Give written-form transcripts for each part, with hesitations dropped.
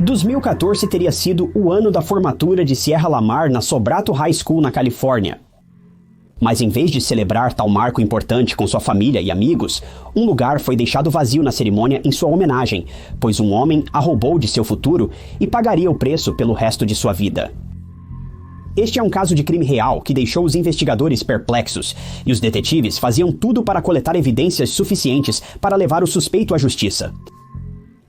2014 teria sido o ano da formatura de Sierra Lamar na Sobrato High School, na Califórnia. Mas em vez de celebrar tal marco importante com sua família e amigos, um lugar foi deixado vazio na cerimônia em sua homenagem, pois um homem a roubou de seu futuro e pagaria o preço pelo resto de sua vida. Este é um caso de crime real que deixou os investigadores perplexos, e os detetives faziam tudo para coletar evidências suficientes para levar o suspeito à justiça.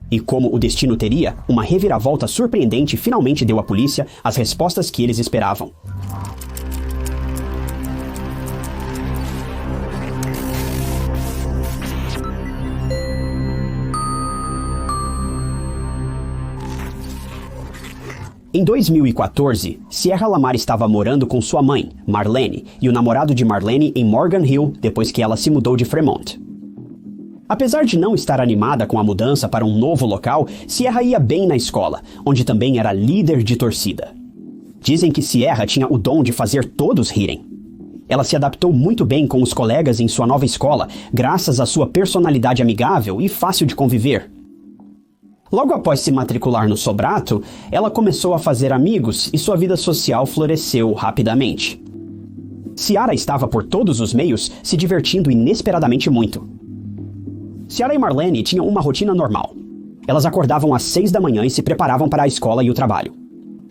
E como o destino teria, uma reviravolta surpreendente finalmente deu à polícia as respostas que eles esperavam. Em 2014, Sierra Lamar estava morando com sua mãe, Marlene, e o namorado de Marlene em Morgan Hill depois que ela se mudou de Fremont. Apesar de não estar animada com a mudança para um novo local, Sierra ia bem na escola, onde também era líder de torcida. Dizem que Sierra tinha o dom de fazer todos rirem. Ela se adaptou muito bem com os colegas em sua nova escola, graças à sua personalidade amigável e fácil de conviver. Logo após se matricular no Sobrato, ela começou a fazer amigos e sua vida social floresceu rapidamente. Ciara estava por todos os meios se divertindo inesperadamente muito. Ciara e Marlene tinham uma rotina normal. Elas acordavam às 6 da manhã e se preparavam para a escola e o trabalho.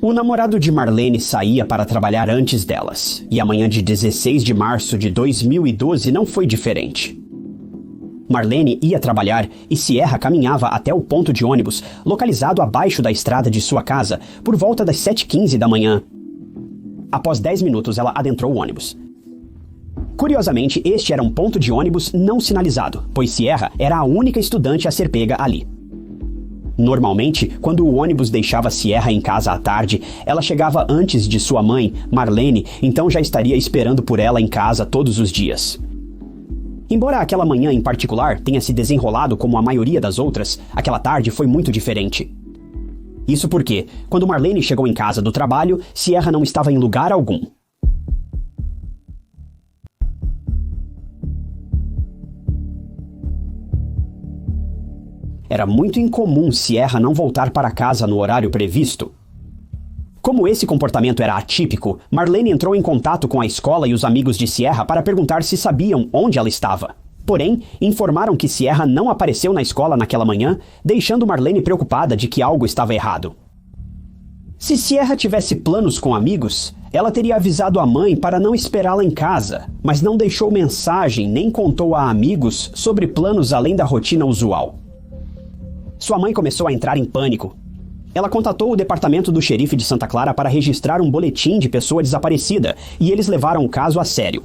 O namorado de Marlene saía para trabalhar antes delas, e a manhã de 16 de março de 2012 não foi diferente. Marlene ia trabalhar e Sierra caminhava até o ponto de ônibus, localizado abaixo da estrada de sua casa, por volta das 7h15 da manhã. Após 10 minutos, ela adentrou o ônibus. Curiosamente, este era um ponto de ônibus não sinalizado, pois Sierra era a única estudante a ser pega ali. Normalmente, quando o ônibus deixava Sierra em casa à tarde, ela chegava antes de sua mãe, Marlene, então já estaria esperando por ela em casa todos os dias. Embora aquela manhã em particular tenha se desenrolado como a maioria das outras, aquela tarde foi muito diferente. Isso porque, quando Marlene chegou em casa do trabalho, Sierra não estava em lugar algum. Era muito incomum Sierra não voltar para casa no horário previsto. Como esse comportamento era atípico, Marlene entrou em contato com a escola e os amigos de Sierra para perguntar se sabiam onde ela estava. Porém, informaram que Sierra não apareceu na escola naquela manhã, deixando Marlene preocupada de que algo estava errado. Se Sierra tivesse planos com amigos, ela teria avisado a mãe para não esperá-la em casa, mas não deixou mensagem nem contou a amigos sobre planos além da rotina usual. Sua mãe começou a entrar em pânico. Ela contatou o departamento do xerife de Santa Clara para registrar um boletim de pessoa desaparecida, e eles levaram o caso a sério.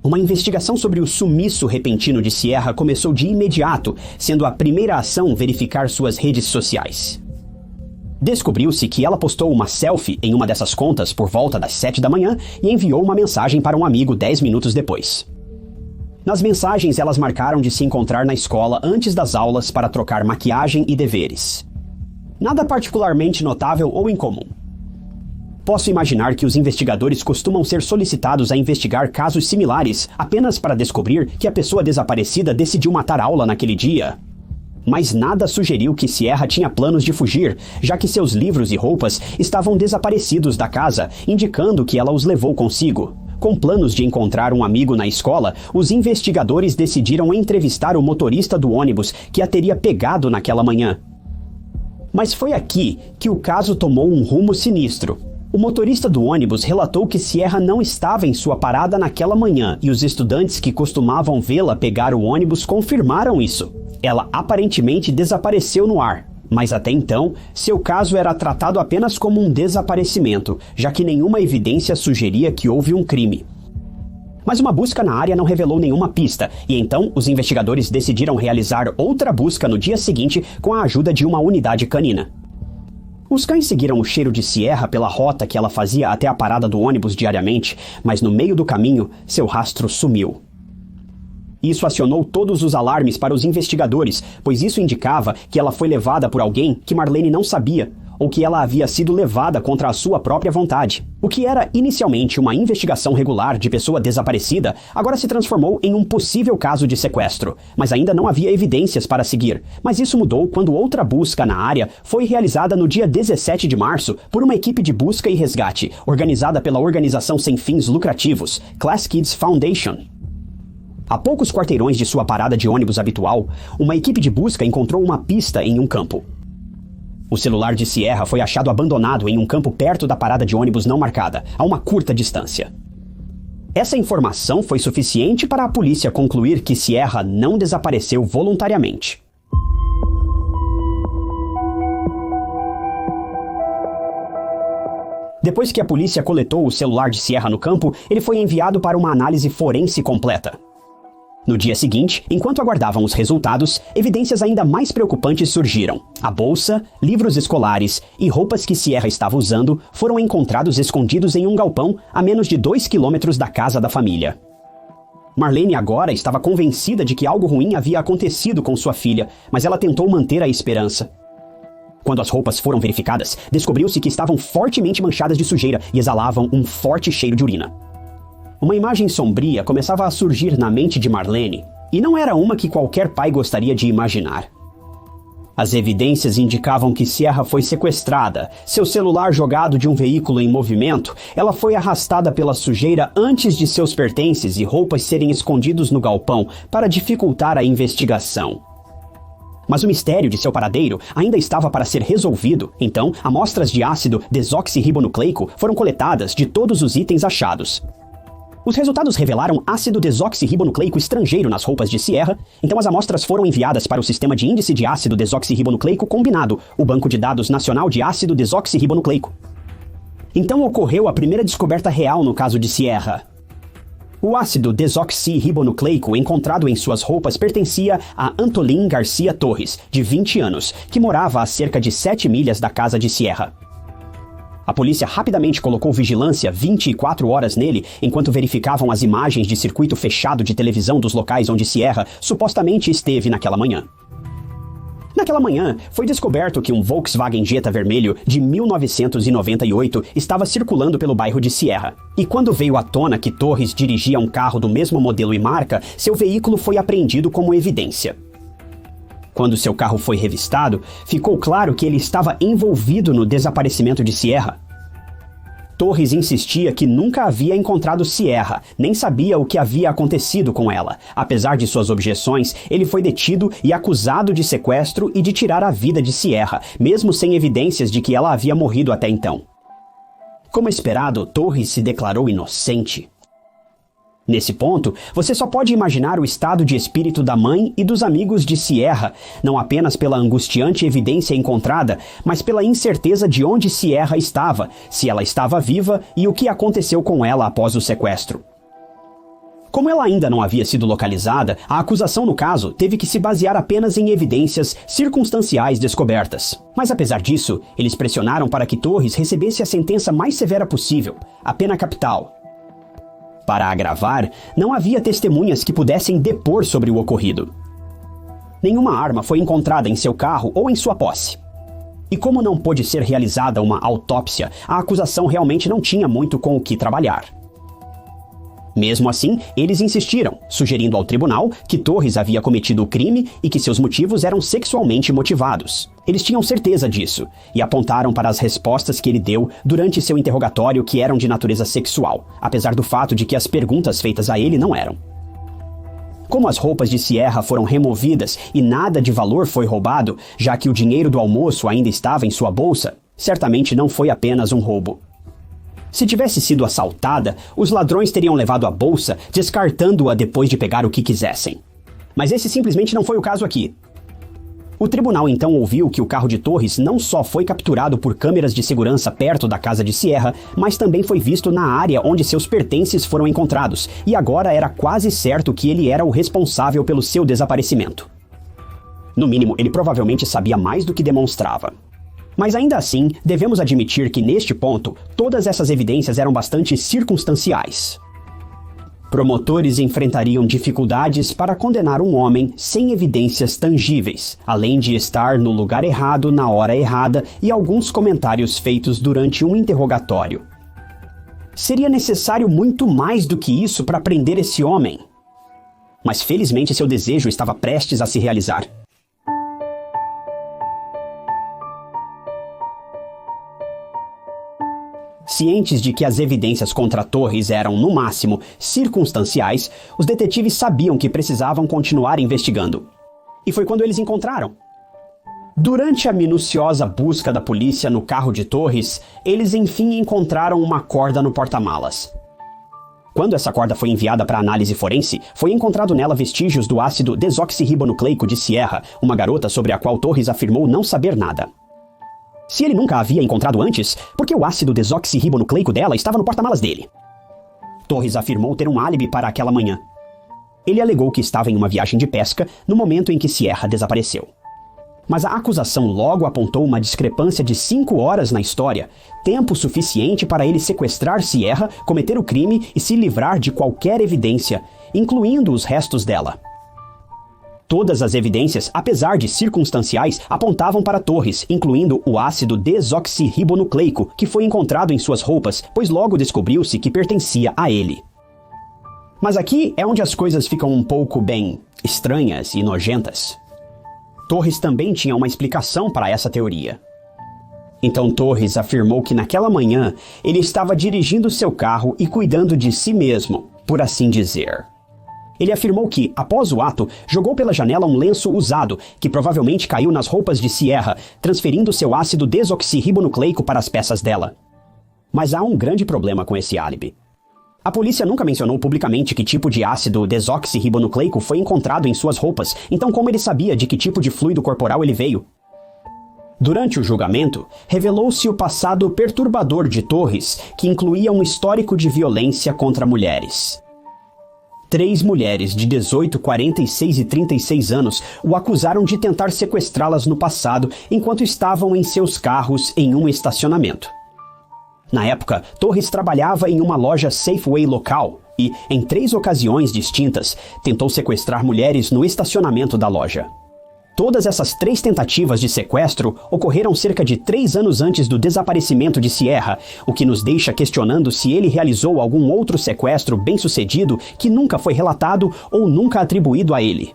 Uma investigação sobre o sumiço repentino de Sierra começou de imediato, sendo a primeira ação verificar suas redes sociais. Descobriu-se que ela postou uma selfie em uma dessas contas por volta das 7 da manhã e enviou uma mensagem para um amigo 10 minutos depois. Nas mensagens, elas marcaram de se encontrar na escola antes das aulas para trocar maquiagem e deveres. Nada particularmente notável ou incomum. Posso imaginar que os investigadores costumam ser solicitados a investigar casos similares apenas para descobrir que a pessoa desaparecida decidiu matar aula naquele dia. Mas nada sugeriu que Sierra tinha planos de fugir, já que seus livros e roupas estavam desaparecidos da casa, indicando que ela os levou consigo. Com planos de encontrar um amigo na escola, os investigadores decidiram entrevistar o motorista do ônibus que a teria pegado naquela manhã. Mas foi aqui que o caso tomou um rumo sinistro. O motorista do ônibus relatou que Sierra não estava em sua parada naquela manhã e os estudantes que costumavam vê-la pegar o ônibus confirmaram isso. Ela aparentemente desapareceu no ar, mas até então, seu caso era tratado apenas como um desaparecimento, já que nenhuma evidência sugeria que houve um crime. Mas uma busca na área não revelou nenhuma pista, e então os investigadores decidiram realizar outra busca no dia seguinte com a ajuda de uma unidade canina. Os cães seguiram o cheiro de Sierra pela rota que ela fazia até a parada do ônibus diariamente, mas no meio do caminho, seu rastro sumiu. Isso acionou todos os alarmes para os investigadores, pois isso indicava que ela foi levada por alguém que Marlene não sabia, ou que ela havia sido levada contra a sua própria vontade. O que era inicialmente uma investigação regular de pessoa desaparecida, agora se transformou em um possível caso de sequestro, mas ainda não havia evidências para seguir. Mas isso mudou quando outra busca na área foi realizada no dia 17 de março por uma equipe de busca e resgate, organizada pela organização sem fins lucrativos, Class Kids Foundation. A poucos quarteirões de sua parada de ônibus habitual, uma equipe de busca encontrou uma pista em um campo. O celular de Sierra foi achado abandonado em um campo perto da parada de ônibus não marcada, a uma curta distância. Essa informação foi suficiente para a polícia concluir que Sierra não desapareceu voluntariamente. Depois que a polícia coletou o celular de Sierra no campo, ele foi enviado para uma análise forense completa. No dia seguinte, enquanto aguardavam os resultados, evidências ainda mais preocupantes surgiram. A bolsa, livros escolares e roupas que Sierra estava usando foram encontrados escondidos em um galpão a menos de 2 quilômetros da casa da família. Marlene agora estava convencida de que algo ruim havia acontecido com sua filha, mas ela tentou manter a esperança. Quando as roupas foram verificadas, descobriu-se que estavam fortemente manchadas de sujeira e exalavam um forte cheiro de urina. Uma imagem sombria começava a surgir na mente de Marlene, e não era uma que qualquer pai gostaria de imaginar. As evidências indicavam que Sierra foi sequestrada, seu celular jogado de um veículo em movimento, ela foi arrastada pela sujeira antes de seus pertences e roupas serem escondidos no galpão para dificultar a investigação. Mas o mistério de seu paradeiro ainda estava para ser resolvido, então amostras de ácido desoxirribonucleico foram coletadas de todos os itens achados. Os resultados revelaram ácido desoxirribonucleico estrangeiro nas roupas de Sierra, então as amostras foram enviadas para o Sistema de Índice de Ácido Desoxirribonucleico Combinado, o Banco de Dados Nacional de Ácido Desoxirribonucleico. Então ocorreu a primeira descoberta real no caso de Sierra. O ácido desoxirribonucleico encontrado em suas roupas pertencia a Antolín Garcia Torres, de 20 anos, que morava a cerca de 7 milhas da casa de Sierra. A polícia rapidamente colocou vigilância 24 horas nele enquanto verificavam as imagens de circuito fechado de televisão dos locais onde Sierra supostamente esteve naquela manhã. Naquela manhã, foi descoberto que um Volkswagen Jetta vermelho de 1998 estava circulando pelo bairro de Sierra. E quando veio à tona que Torres dirigia um carro do mesmo modelo e marca, seu veículo foi apreendido como evidência. Quando seu carro foi revistado, ficou claro que ele estava envolvido no desaparecimento de Sierra. Torres insistia que nunca havia encontrado Sierra, nem sabia o que havia acontecido com ela. Apesar de suas objeções, ele foi detido e acusado de sequestro e de tirar a vida de Sierra, mesmo sem evidências de que ela havia morrido até então. Como esperado, Torres se declarou inocente. Nesse ponto, você só pode imaginar o estado de espírito da mãe e dos amigos de Sierra, não apenas pela angustiante evidência encontrada, mas pela incerteza de onde Sierra estava, se ela estava viva e o que aconteceu com ela após o sequestro. Como ela ainda não havia sido localizada, a acusação no caso teve que se basear apenas em evidências circunstanciais descobertas. Mas apesar disso, eles pressionaram para que Torres recebesse a sentença mais severa possível, a pena capital. Para agravar, não havia testemunhas que pudessem depor sobre o ocorrido. Nenhuma arma foi encontrada em seu carro ou em sua posse. E como não pôde ser realizada uma autópsia, a acusação realmente não tinha muito com o que trabalhar. Mesmo assim, eles insistiram, sugerindo ao tribunal que Torres havia cometido o crime e que seus motivos eram sexualmente motivados. Eles tinham certeza disso, e apontaram para as respostas que ele deu durante seu interrogatório que eram de natureza sexual, apesar do fato de que as perguntas feitas a ele não eram. Como as roupas de Sierra foram removidas e nada de valor foi roubado, já que o dinheiro do almoço ainda estava em sua bolsa, certamente não foi apenas um roubo. Se tivesse sido assaltada, os ladrões teriam levado a bolsa, descartando-a depois de pegar o que quisessem. Mas esse simplesmente não foi o caso aqui. O tribunal então ouviu que o carro de Torres não só foi capturado por câmeras de segurança perto da casa de Sierra, mas também foi visto na área onde seus pertences foram encontrados, e agora era quase certo que ele era o responsável pelo seu desaparecimento. No mínimo, ele provavelmente sabia mais do que demonstrava. Mas ainda assim, devemos admitir que neste ponto, todas essas evidências eram bastante circunstanciais. Promotores enfrentariam dificuldades para condenar um homem sem evidências tangíveis, além de estar no lugar errado na hora errada e alguns comentários feitos durante um interrogatório. Seria necessário muito mais do que isso para prender esse homem. Mas felizmente seu desejo estava prestes a se realizar. Cientes de que as evidências contra Torres eram, no máximo, circunstanciais, os detetives sabiam que precisavam continuar investigando. E foi quando eles encontraram. Durante a minuciosa busca da polícia no carro de Torres, eles enfim encontraram uma corda no porta-malas. Quando essa corda foi enviada para análise forense, foi encontrado nela vestígios do ácido desoxirribonucleico de Sierra, uma garota sobre a qual Torres afirmou não saber nada. Se ele nunca a havia encontrado antes, por que o ácido desoxirribonucleico dela estava no porta-malas dele? Torres afirmou ter um álibi para aquela manhã. Ele alegou que estava em uma viagem de pesca no momento em que Sierra desapareceu. Mas a acusação logo apontou uma discrepância de 5 horas na história, tempo suficiente para ele sequestrar Sierra, cometer o crime e se livrar de qualquer evidência, incluindo os restos dela. Todas as evidências, apesar de circunstanciais, apontavam para Torres, incluindo o ácido desoxirribonucleico, que foi encontrado em suas roupas, pois logo descobriu-se que pertencia a ele. Mas aqui é onde as coisas ficam um pouco, bem, estranhas e nojentas. Torres também tinha uma explicação para essa teoria. Então Torres afirmou que naquela manhã ele estava dirigindo seu carro e cuidando de si mesmo, por assim dizer. Ele afirmou que, após o ato, jogou pela janela um lenço usado, que provavelmente caiu nas roupas de Sierra, transferindo seu ácido desoxirribonucleico para as peças dela. Mas há um grande problema com esse álibi. A polícia nunca mencionou publicamente que tipo de ácido desoxirribonucleico foi encontrado em suas roupas, então como ele sabia de que tipo de fluido corporal ele veio? Durante o julgamento, revelou-se o passado perturbador de Torres, que incluía um histórico de violência contra mulheres. 3 mulheres de 18, 46 e 36 anos o acusaram de tentar sequestrá-las no passado enquanto estavam em seus carros em um estacionamento. Na época, Torres trabalhava em uma loja Safeway local e, em 3 ocasiões distintas, tentou sequestrar mulheres no estacionamento da loja. Todas essas 3 tentativas de sequestro ocorreram cerca de 3 anos antes do desaparecimento de Sierra, o que nos deixa questionando se ele realizou algum outro sequestro bem-sucedido que nunca foi relatado ou nunca atribuído a ele.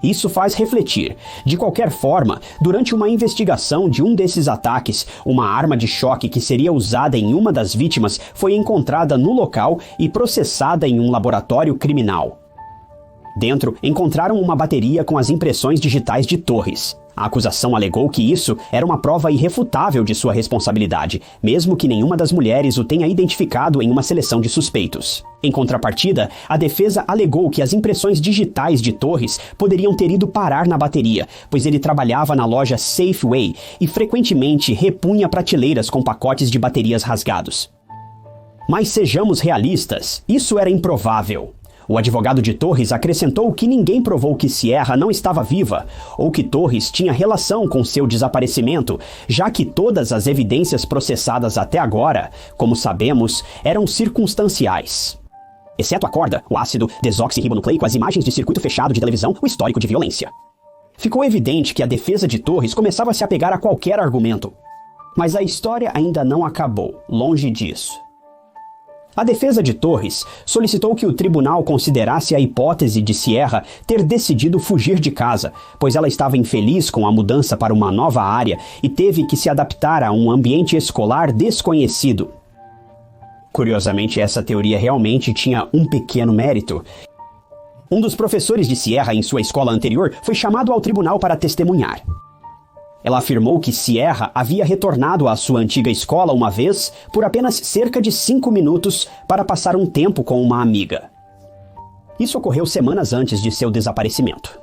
Isso faz refletir. De qualquer forma, durante uma investigação de um desses ataques, uma arma de choque que seria usada em uma das vítimas foi encontrada no local e processada em um laboratório criminal. Dentro, encontraram uma bateria com as impressões digitais de Torres. A acusação alegou que isso era uma prova irrefutável de sua responsabilidade, mesmo que nenhuma das mulheres o tenha identificado em uma seleção de suspeitos. Em contrapartida, a defesa alegou que as impressões digitais de Torres poderiam ter ido parar na bateria, pois ele trabalhava na loja Safeway e frequentemente repunha prateleiras com pacotes de baterias rasgados. Mas sejamos realistas, isso era improvável. O advogado de Torres acrescentou que ninguém provou que Sierra não estava viva ou que Torres tinha relação com seu desaparecimento, já que todas as evidências processadas até agora, como sabemos, eram circunstanciais. Exceto a corda, o ácido desoxirribonucleico, as imagens de circuito fechado de televisão, o histórico de violência. Ficou evidente que a defesa de Torres começava a se apegar a qualquer argumento. Mas a história ainda não acabou, longe disso. A defesa de Torres solicitou que o tribunal considerasse a hipótese de Sierra ter decidido fugir de casa, pois ela estava infeliz com a mudança para uma nova área e teve que se adaptar a um ambiente escolar desconhecido. Curiosamente, essa teoria realmente tinha um pequeno mérito. Um dos professores de Sierra em sua escola anterior foi chamado ao tribunal para testemunhar. Ela afirmou que Sierra havia retornado à sua antiga escola uma vez por apenas cerca de 5 minutos para passar um tempo com uma amiga. Isso ocorreu semanas antes de seu desaparecimento.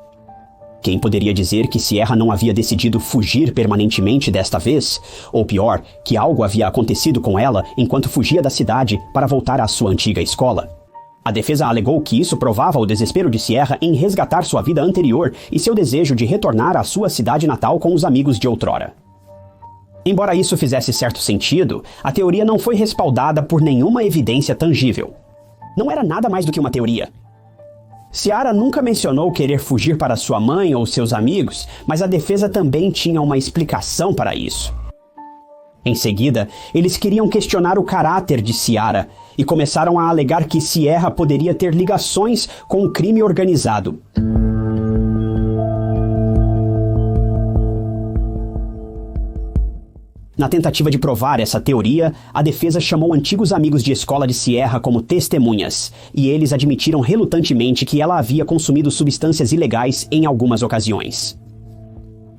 Quem poderia dizer que Sierra não havia decidido fugir permanentemente desta vez? Ou pior, que algo havia acontecido com ela enquanto fugia da cidade para voltar à sua antiga escola? A defesa alegou que isso provava o desespero de Sierra em resgatar sua vida anterior e seu desejo de retornar à sua cidade natal com os amigos de outrora. Embora isso fizesse certo sentido, a teoria não foi respaldada por nenhuma evidência tangível. não era nada mais do que uma teoria. Ciara nunca mencionou querer fugir para sua mãe ou seus amigos, mas a defesa também tinha uma explicação para isso. Em seguida, eles queriam questionar o caráter de Ciara e começaram a alegar que Sierra poderia ter ligações com o crime organizado. Na tentativa de provar essa teoria, a defesa chamou antigos amigos de escola de Sierra como testemunhas, e eles admitiram relutantemente que ela havia consumido substâncias ilegais em algumas ocasiões.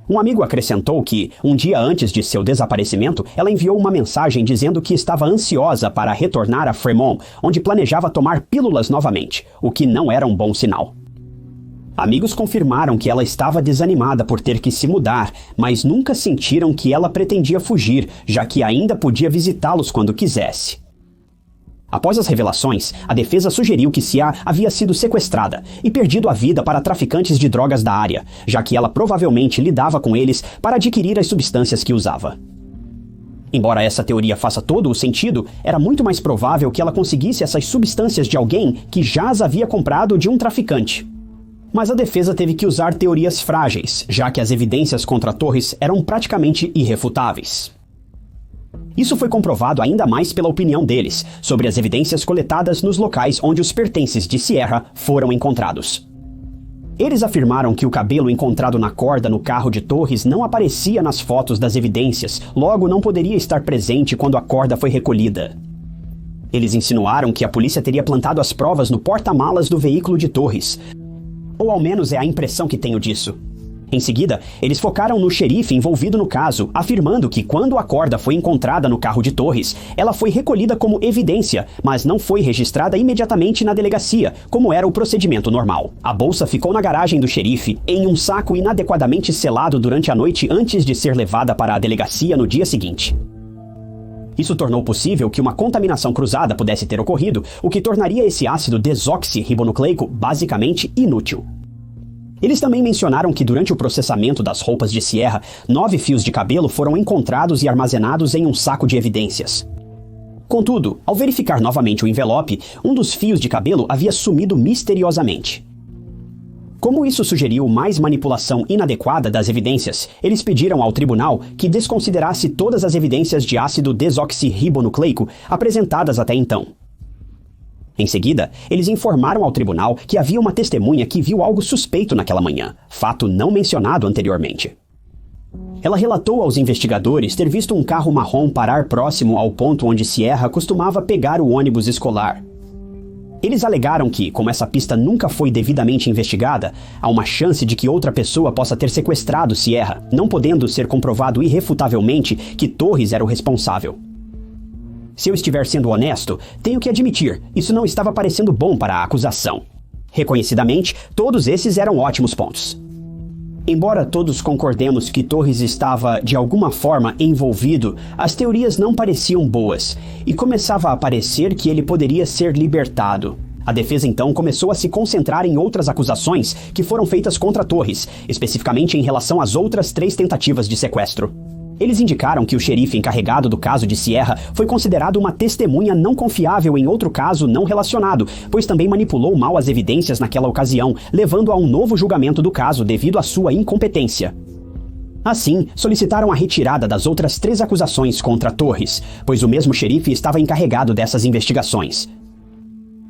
Um amigo acrescentou que, um dia antes de seu desaparecimento, ela enviou uma mensagem dizendo que estava ansiosa para retornar a Fremont, onde planejava tomar pílulas novamente, o que não era um bom sinal. Amigos confirmaram que ela estava desanimada por ter que se mudar, mas nunca sentiram que ela pretendia fugir, já que ainda podia visitá-los quando quisesse. Após as revelações, a defesa sugeriu que Sia havia sido sequestrada e perdido a vida para traficantes de drogas da área, já que ela provavelmente lidava com eles para adquirir as substâncias que usava. Embora essa teoria faça todo o sentido, era muito mais provável que ela conseguisse essas substâncias de alguém que já as havia comprado de um traficante. Mas a defesa teve que usar teorias frágeis, já que as evidências contra Torres eram praticamente irrefutáveis. Isso foi comprovado ainda mais pela opinião deles sobre as evidências coletadas nos locais onde os pertences de Sierra foram encontrados. Eles afirmaram que o cabelo encontrado na corda no carro de Torres não aparecia nas fotos das evidências, logo não poderia estar presente quando a corda foi recolhida. Eles insinuaram que a polícia teria plantado as provas no porta-malas do veículo de Torres, ou ao menos é a impressão que tenho disso. Em seguida, eles focaram no xerife envolvido no caso, afirmando que quando a corda foi encontrada no carro de Torres, ela foi recolhida como evidência, mas não foi registrada imediatamente na delegacia, como era o procedimento normal. A bolsa ficou na garagem do xerife, em um saco inadequadamente selado durante a noite antes de ser levada para a delegacia no dia seguinte. Isso tornou possível que uma contaminação cruzada pudesse ter ocorrido, o que tornaria esse ácido desoxirribonucleico basicamente inútil. Eles também mencionaram que durante o processamento das roupas de Sierra, 9 fios de cabelo foram encontrados e armazenados em um saco de evidências. Contudo, ao verificar novamente o envelope, um dos fios de cabelo havia sumido misteriosamente. Como isso sugeriu mais manipulação inadequada das evidências, eles pediram ao tribunal que desconsiderasse todas as evidências de ácido desoxirribonucleico apresentadas até então. Em seguida, eles informaram ao tribunal que havia uma testemunha que viu algo suspeito naquela manhã, fato não mencionado anteriormente. Ela relatou aos investigadores ter visto um carro marrom parar próximo ao ponto onde Sierra costumava pegar o ônibus escolar. Eles alegaram que, como essa pista nunca foi devidamente investigada, há uma chance de que outra pessoa possa ter sequestrado Sierra, não podendo ser comprovado irrefutavelmente que Torres era o responsável. Se eu estiver sendo honesto, tenho que admitir, isso não estava parecendo bom para a acusação. Reconhecidamente, todos esses eram ótimos pontos. Embora todos concordemos que Torres estava, de alguma forma, envolvido, as teorias não pareciam boas, e começava a parecer que ele poderia ser libertado. A defesa então começou a se concentrar em outras acusações que foram feitas contra Torres, especificamente em relação às outras 3 tentativas de sequestro. Eles indicaram que o xerife encarregado do caso de Sierra foi considerado uma testemunha não confiável em outro caso não relacionado, pois também manipulou mal as evidências naquela ocasião, levando a um novo julgamento do caso devido à sua incompetência. Assim, solicitaram a retirada das outras 3 acusações contra Torres, pois o mesmo xerife estava encarregado dessas investigações.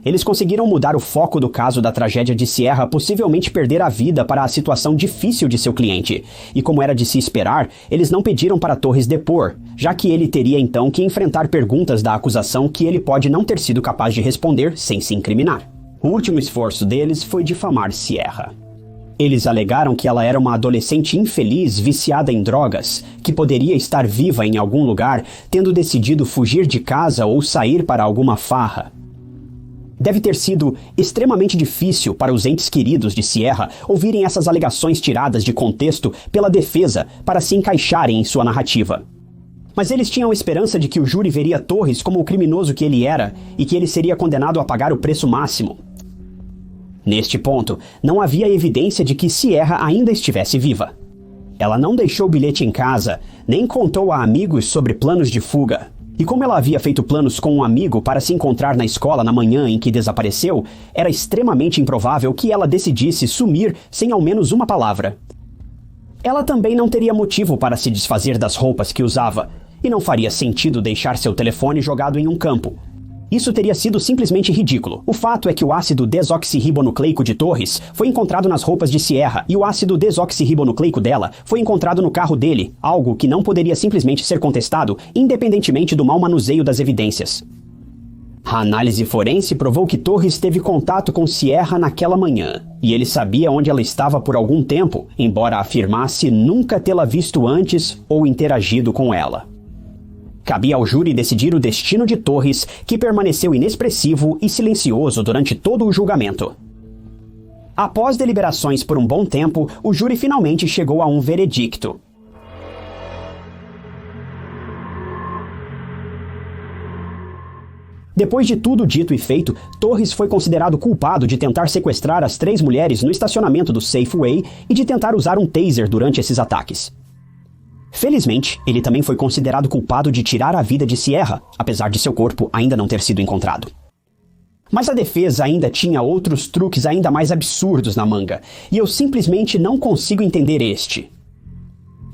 Eles conseguiram mudar o foco do caso da tragédia de Sierra possivelmente perder a vida para a situação difícil de seu cliente. E como era de se esperar, eles não pediram para Torres depor, já que ele teria então que enfrentar perguntas da acusação que ele pode não ter sido capaz de responder sem se incriminar. O último esforço deles foi difamar Sierra. Eles alegaram que ela era uma adolescente infeliz viciada em drogas, que poderia estar viva em algum lugar, tendo decidido fugir de casa ou sair para alguma farra. Deve ter sido extremamente difícil para os entes queridos de Sierra ouvirem essas alegações tiradas de contexto pela defesa para se encaixarem em sua narrativa. Mas eles tinham esperança de que o júri veria Torres como o criminoso que ele era e que ele seria condenado a pagar o preço máximo. Neste ponto, não havia evidência de que Sierra ainda estivesse viva. Ela não deixou o bilhete em casa, nem contou a amigos sobre planos de fuga. E como ela havia feito planos com um amigo para se encontrar na escola na manhã em que desapareceu, era extremamente improvável que ela decidisse sumir sem ao menos uma palavra. Ela também não teria motivo para se desfazer das roupas que usava, e não faria sentido deixar seu telefone jogado em um campo. Isso teria sido simplesmente ridículo. O fato é que o ácido desoxirribonucleico de Torres foi encontrado nas roupas de Sierra e o ácido desoxirribonucleico dela foi encontrado no carro dele, algo que não poderia simplesmente ser contestado, independentemente do mau manuseio das evidências. A análise forense provou que Torres teve contato com Sierra naquela manhã, e ele sabia onde ela estava por algum tempo, embora afirmasse nunca tê-la visto antes ou interagido com ela. Cabia ao júri decidir o destino de Torres, que permaneceu inexpressivo e silencioso durante todo o julgamento. Após deliberações por um bom tempo, o júri finalmente chegou a um veredicto. Depois de tudo dito e feito, Torres foi considerado culpado de tentar sequestrar as 3 mulheres no estacionamento do Safeway e de tentar usar um taser durante esses ataques. Felizmente, ele também foi considerado culpado de tirar a vida de Sierra, apesar de seu corpo ainda não ter sido encontrado. Mas a defesa ainda tinha outros truques ainda mais absurdos na manga, e eu simplesmente não consigo entender este.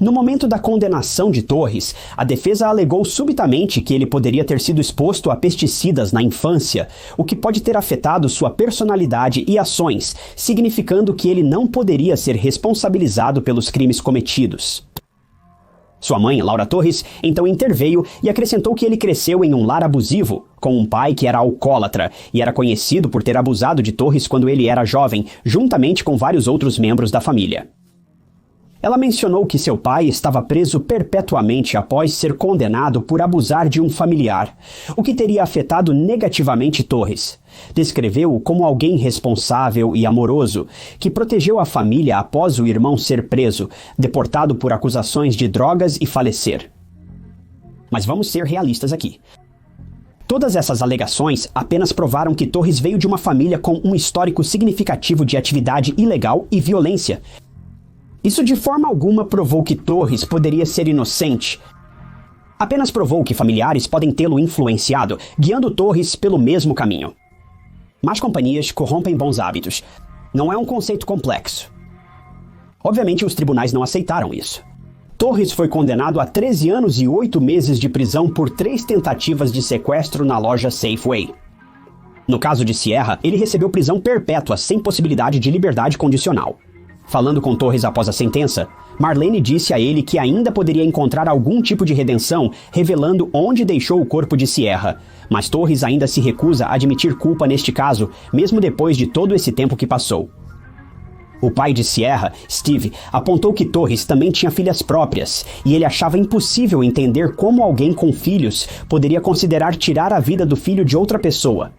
No momento da condenação de Torres, a defesa alegou subitamente que ele poderia ter sido exposto a pesticidas na infância, o que pode ter afetado sua personalidade e ações, significando que ele não poderia ser responsabilizado pelos crimes cometidos. Sua mãe, Laura Torres, então interveio e acrescentou que ele cresceu em um lar abusivo, com um pai que era alcoólatra e era conhecido por ter abusado de Torres quando ele era jovem, juntamente com vários outros membros da família. Ela mencionou que seu pai estava preso perpetuamente após ser condenado por abusar de um familiar, o que teria afetado negativamente Torres. Descreveu-o como alguém responsável e amoroso, que protegeu a família após o irmão ser preso, deportado por acusações de drogas e falecer. Mas vamos ser realistas aqui. Todas essas alegações apenas provaram que Torres veio de uma família com um histórico significativo de atividade ilegal e violência. Isso de forma alguma provou que Torres poderia ser inocente. Apenas provou que familiares podem tê-lo influenciado, guiando Torres pelo mesmo caminho. Más companhias corrompem bons hábitos. Não é um conceito complexo. Obviamente, os tribunais não aceitaram isso. Torres foi condenado a 13 anos e 8 meses de prisão por 3 tentativas de sequestro na loja Safeway. No caso de Sierra, ele recebeu prisão perpétua sem possibilidade de liberdade condicional. Falando com Torres após a sentença, Marlene disse a ele que ainda poderia encontrar algum tipo de redenção, revelando onde deixou o corpo de Sierra. Mas Torres ainda se recusa a admitir culpa neste caso, mesmo depois de todo esse tempo que passou. O pai de Sierra, Steve, apontou que Torres também tinha filhas próprias, e ele achava impossível entender como alguém com filhos poderia considerar tirar a vida do filho de outra pessoa.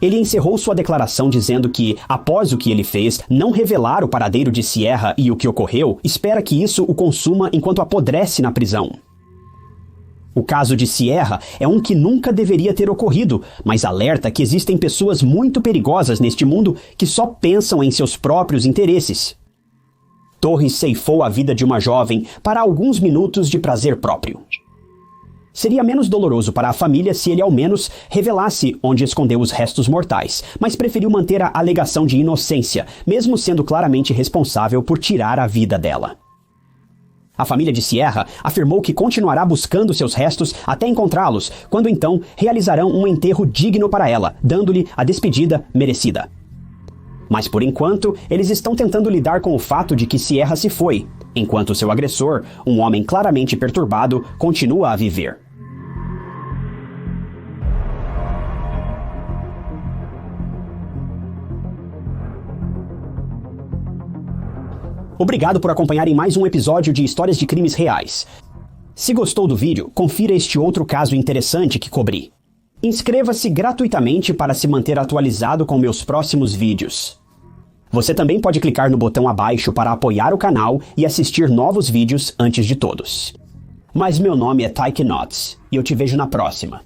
Ele encerrou sua declaração dizendo que, após o que ele fez, não revelar o paradeiro de Sierra e o que ocorreu, espera que isso o consuma enquanto apodrece na prisão. O caso de Sierra é um que nunca deveria ter ocorrido, mas alerta que existem pessoas muito perigosas neste mundo que só pensam em seus próprios interesses. Torres ceifou a vida de uma jovem para alguns minutos de prazer próprio. Seria menos doloroso para a família se ele ao menos revelasse onde escondeu os restos mortais, mas preferiu manter a alegação de inocência, mesmo sendo claramente responsável por tirar a vida dela. A família de Sierra afirmou que continuará buscando seus restos até encontrá-los, quando então realizarão um enterro digno para ela, dando-lhe a despedida merecida. Mas por enquanto, eles estão tentando lidar com o fato de que Sierra se foi, enquanto seu agressor, um homem claramente perturbado, continua a viver. Obrigado por acompanharem mais um episódio de Histórias de Crimes Reais. Se gostou do vídeo, confira este outro caso interessante que cobri. Inscreva-se gratuitamente para se manter atualizado com meus próximos vídeos. Você também pode clicar no botão abaixo para apoiar o canal e assistir novos vídeos antes de todos. Mas meu nome é Tyke Knotts e eu te vejo na próxima.